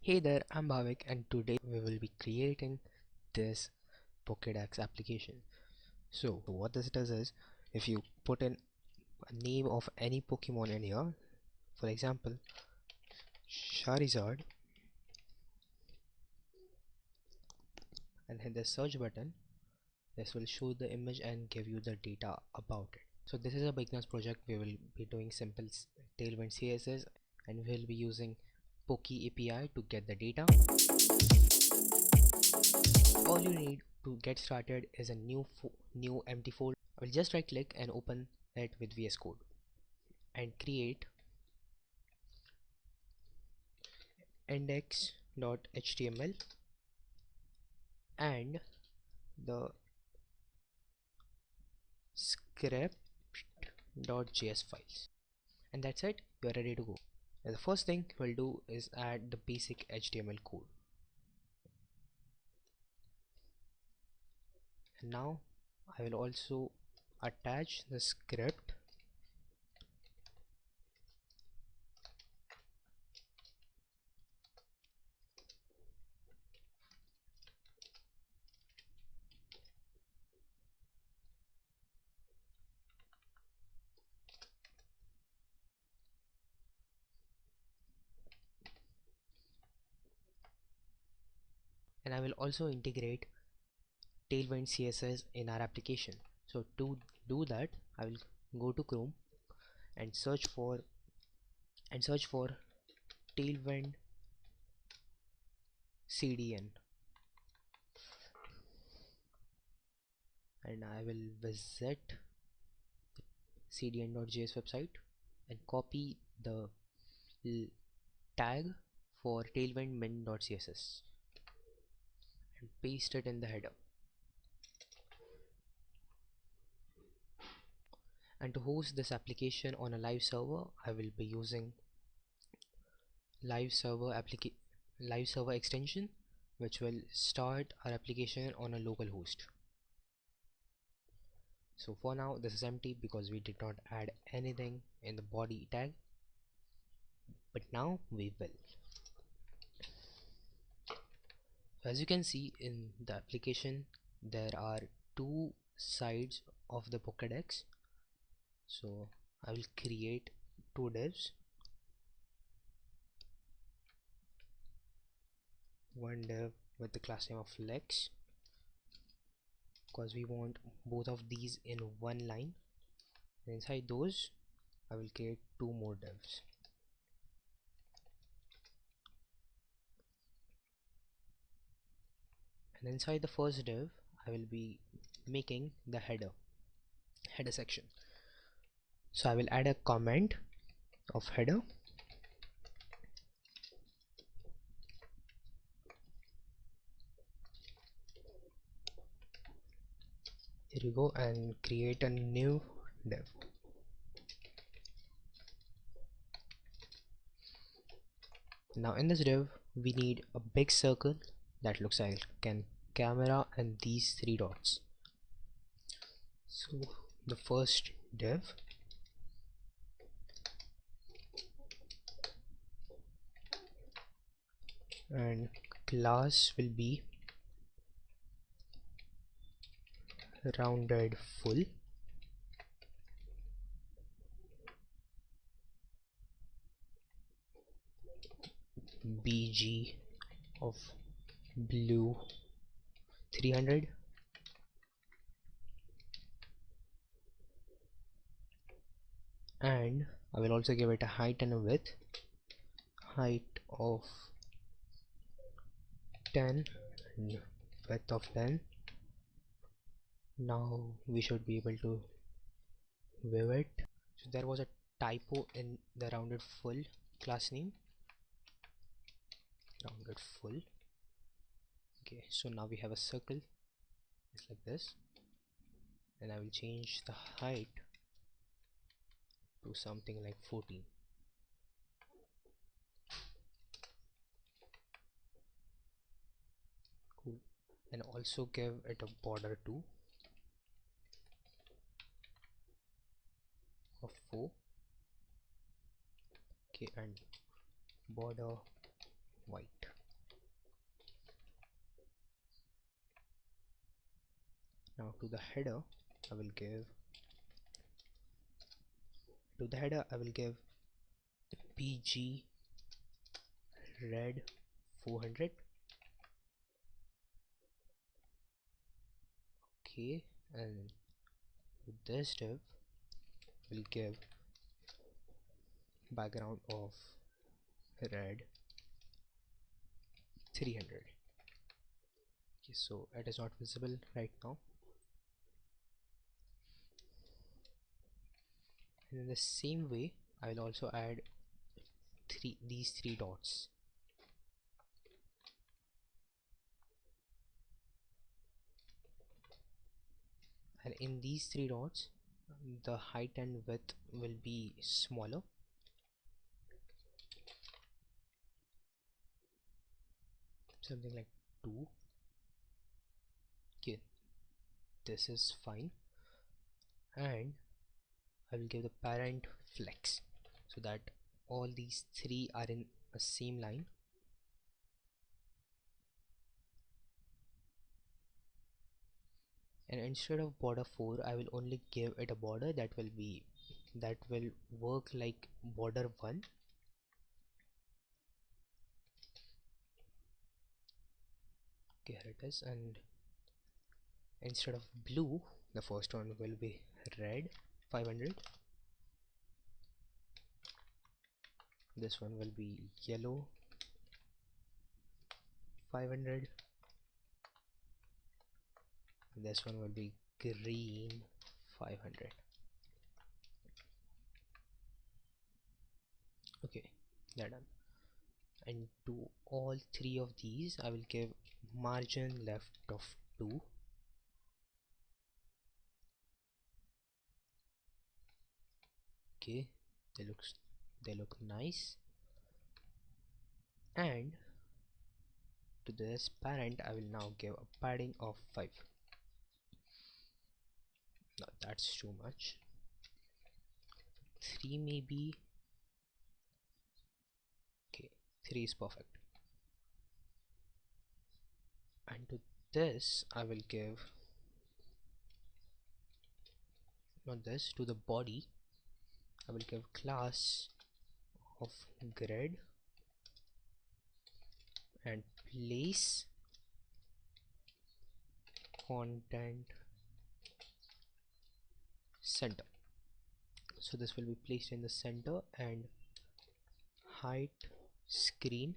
Hey there, I'm Bhavik and today we will be creating this Pokedex application. So what this does is, if you put in a name of any Pokemon in here, for example Charizard, and hit the search button, this will show the image and give you the data about it. So this is a beginner's project. We will be doing simple Tailwind CSS and we will be using Poke API to get the data. All you need to get started is a new empty folder. I will just right click and open it with VS Code and create index.html and the script.js files, and that's it. You are ready to go. And the first thing we'll do is add the basic HTML code. And now I will also attach the script and I will also integrate Tailwind CSS in our application. So to do that, I will go to Chrome and search for Tailwind CDN, and I will visit the cdn.js website and copy the tag for tailwind min.css and paste it in the header. And to host this application on a live server, I will be using live server extension, which will start our application on a local host. So for now this is empty because we did not add anything in the body tag, but now we will. So as you can see in the application, there are two sides of the Pokedex. So I will create two divs, one div with the class name of Lex, because we want both of these in one line, and inside those I will create two more divs. And inside the first div I will be making the header section. So I will add a comment of header, here you go, and create a new div. Now in this div we need a big circle that looks like a camera and these three dots. So the first div and class will be rounded full, BG of blue 300, and I will also give it a height and a width, height of 10 and width of 10. Now we should be able to view it. So there was a typo in the rounded full class name, rounded full. Okay, so now we have a circle just like this, and I will change the height to something like 14. Cool. And also give it a border too of 4. Okay, and border white. Now to the header I will give PG red 400. Okay, and to this div will give background of red 300. Okay, so it is not visible right now. And in the same way I will also add these three dots. And in these three dots the height and width will be smaller. Something like 2. Okay, this is fine. And I will give the parent flex so that all these three are in a same line. And instead of border 4 I will only give it a border that will work like border 1. Okay, here it is. And instead of blue the first one will be red 500. This one will be yellow 500. This one will be green 500. Okay, they're done. And to all three of these I will give margin left of 2. Okay, they look nice. And to this parent I will now give a padding of 5. No, that's too much. 3 maybe. Okay, 3 is perfect. And to this I will give, not this, to the body I will give class of grid and place content center. So this will be placed in the center. And height screen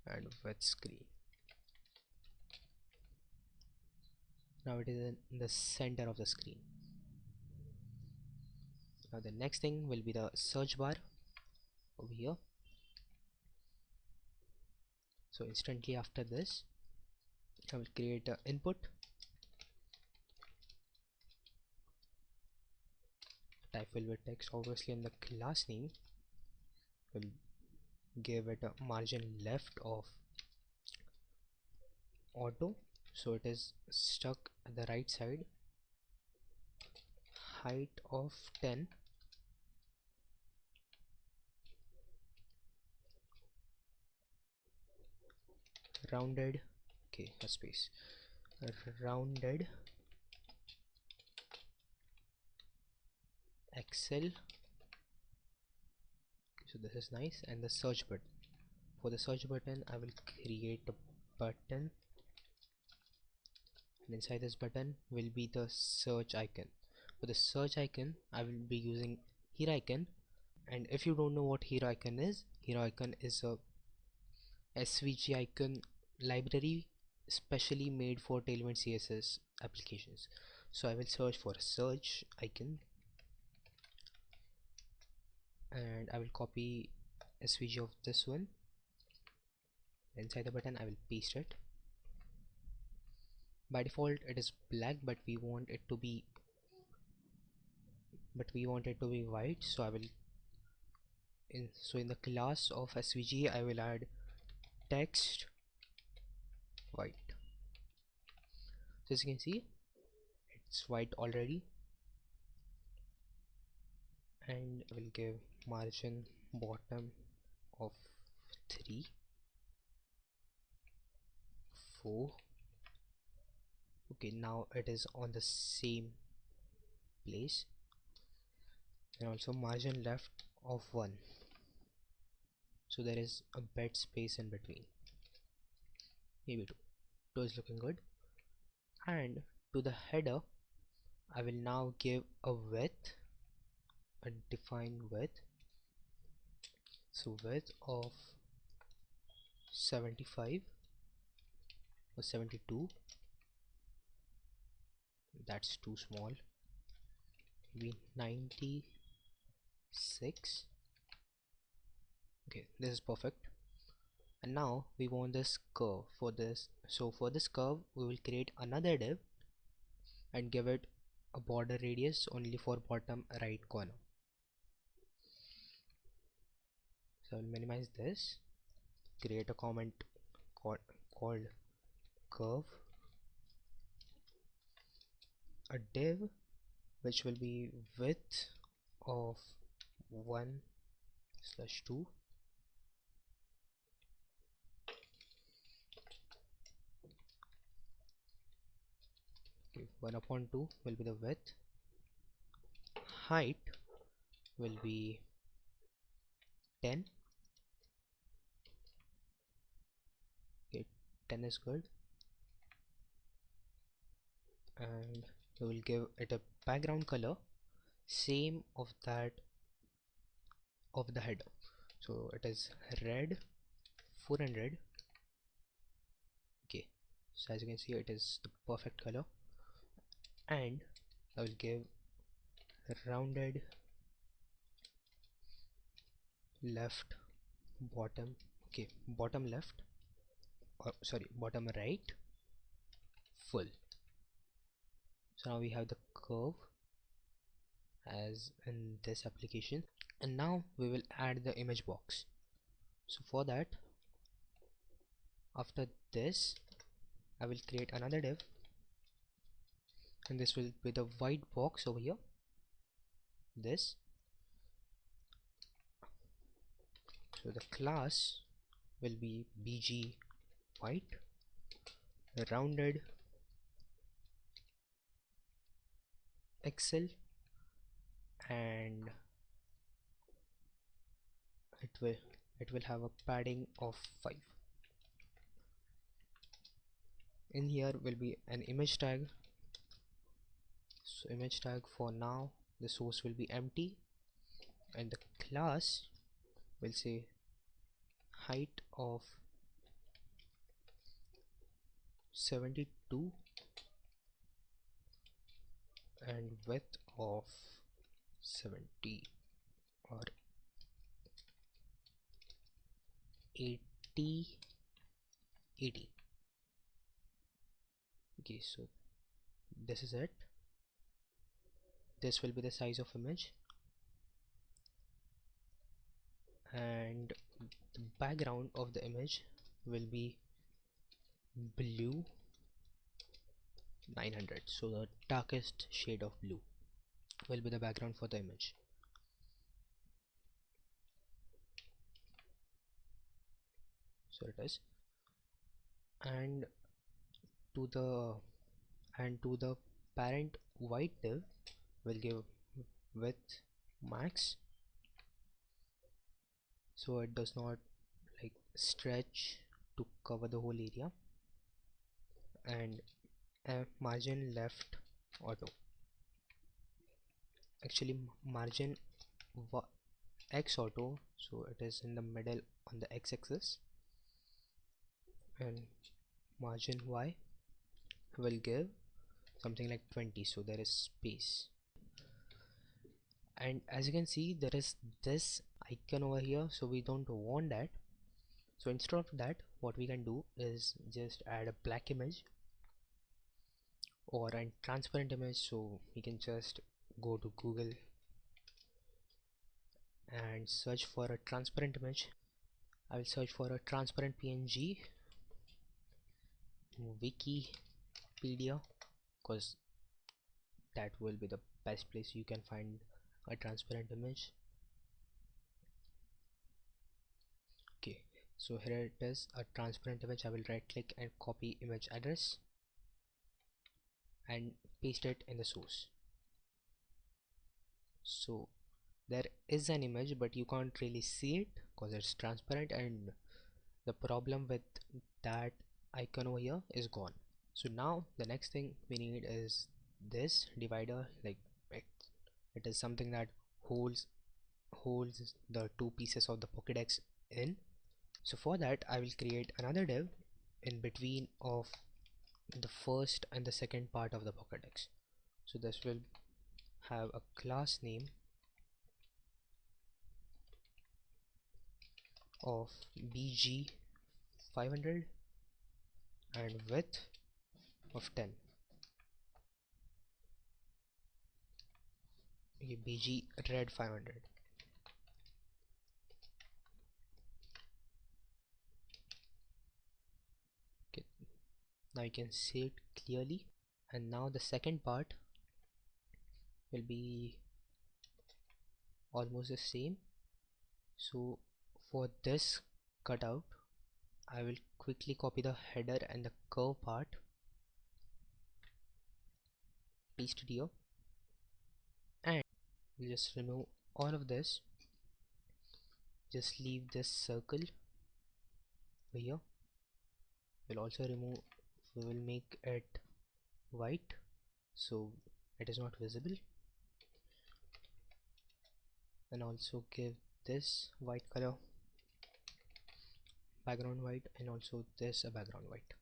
and width screen. Now it is in the center of the screen. Now the next thing will be the search bar over here. So instantly after this I will create an input. Type will be text obviously, and the class name will give it a margin left of auto, so it is stuck at the right side. Height of 10. Rounded, okay, a space, rounded Excel. So this is nice. And the search button, for the search button I will create a button, and inside this button will be the search icon. For the search icon I will be using here icon. And if you don't know what hero icon is a SVG icon library specially made for Tailwind CSS applications. So I will search for search icon and I will copy SVG of this one. Inside the button I will paste it. By default it is black, but we want it to be white, so I will in the class of SVG I will add text white. So as you can see it's white already. And I will give margin bottom of 3, 4. Okay, now it is on the same place, and also margin left of 1, so there is a bed space in between, maybe 2. 2 is looking good. And to the header I will now give a width, a defined width, so width of 75 or 72, that's too small, maybe 96. Okay, this is perfect. And now we want this curve for this, so for this curve we will create another div and give it a border radius only for bottom right corner. So I'll minimize this, create a comment called curve, a div which will be width of 1/2, okay, 1/2 will be the width, height will be 10, okay, 10 is good, and we will give it a background color same of that of the header, so it is red 400. Okay, so as you can see it is the perfect color, and I will give rounded left bottom, okay, bottom left, or sorry, bottom right full. So now we have the curve as in this application, and now we will add the image box. So for that, after this I will create another div, and this will be the white box over here, this. So the class will be bg white rounded excel, and it will have a padding of 5. In here will be an image tag, so image tag for now the source will be empty, and the class will say height of 72 and width of 70 or 80. Okay, so this is it. This will be the size of image, and the background of the image will be blue 900, so the darkest shade of blue will be the background for the image. So it is, and to the parent white div will give width max, so it does not like stretch to cover the whole area, and margin left auto, actually margin x auto, so it is in the middle on the x-axis, and margin y will give something like 20, so there is space. And as you can see there is this icon over here, so we don't want that. So instead of that, what we can do is just add a black image or a transparent image. So we can just go to Google and search for a transparent image. I will search for a transparent PNG Wikipedia, because that will be the best place you can find a transparent image. Okay, so here it is, a transparent image. I will right click and copy image address, and paste it in the source. So there is an image, but you can't really see it because it's transparent, and the problem with that icon over here is gone. So now the next thing we need is this divider. Like it, it is something that holds the two pieces of the Pokedex in. So for that I will create another div in between of the first and the second part of the Pokedex. So this will have a class name of bg500 and width of 10. Okay, bg red 500. Okay, now you can see it clearly. And now the second part will be almost the same. So for this cutout I will quickly copy the header and the curve part, paste it here, and we'll just remove all of this. Just leave this circle over here. We'll also remove, we will make it white so it is not visible, and also give this white color, background white, and also this a background white.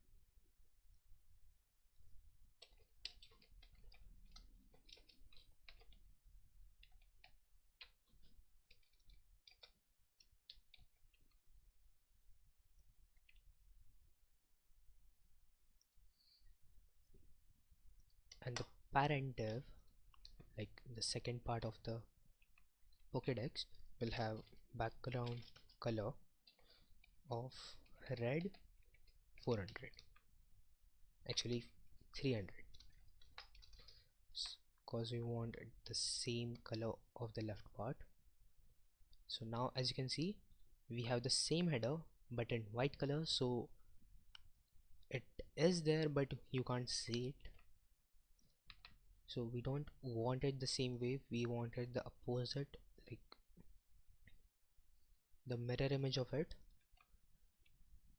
And the parent div, like the second part of the Pokedex, will have background color of red 400, actually 300, because we want the same color of the left part. So now as you can see we have the same header but in white color, so it is there but you can't see it. So we don't want it the same way, we wanted the opposite, like the mirror image of it.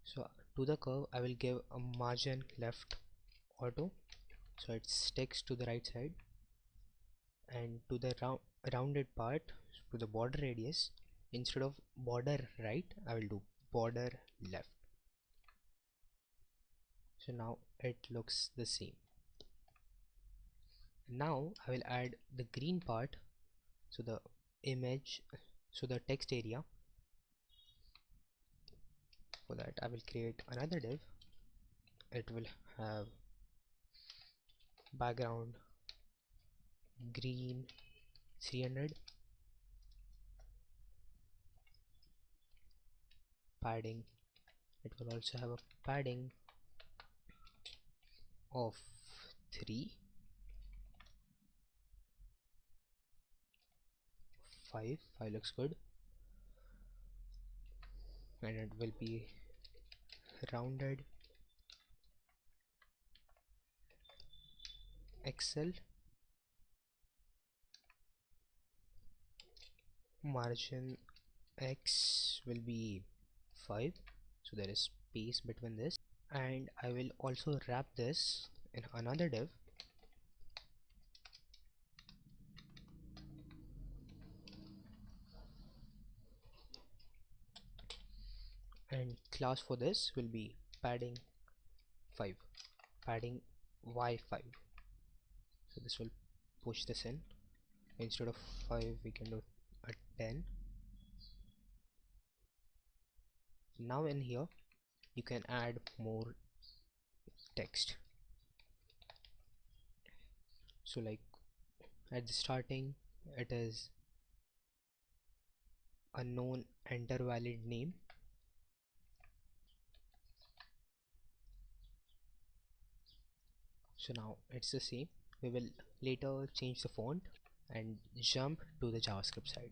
So to the curve I will give a margin left auto so it sticks to the right side, and to the rounded part, to the border radius, instead of border right I will do border left. So now it looks the same. Now I will add the green part, so the image, so the text area. For that I will create another div. It will have background green 300, padding, it will also have a padding of 3, 5 looks good, and it will be rounded XL, margin X will be 5, so there is space between this. And I will also wrap this in another div, and class for this will be padding 5, padding Y5. So this will push this in, instead of 5 we can do a 10. Now in here you can add more text, so like at the starting it is unknown, enter valid name. So now it's the same. We will later change the font and jump to the JavaScript side.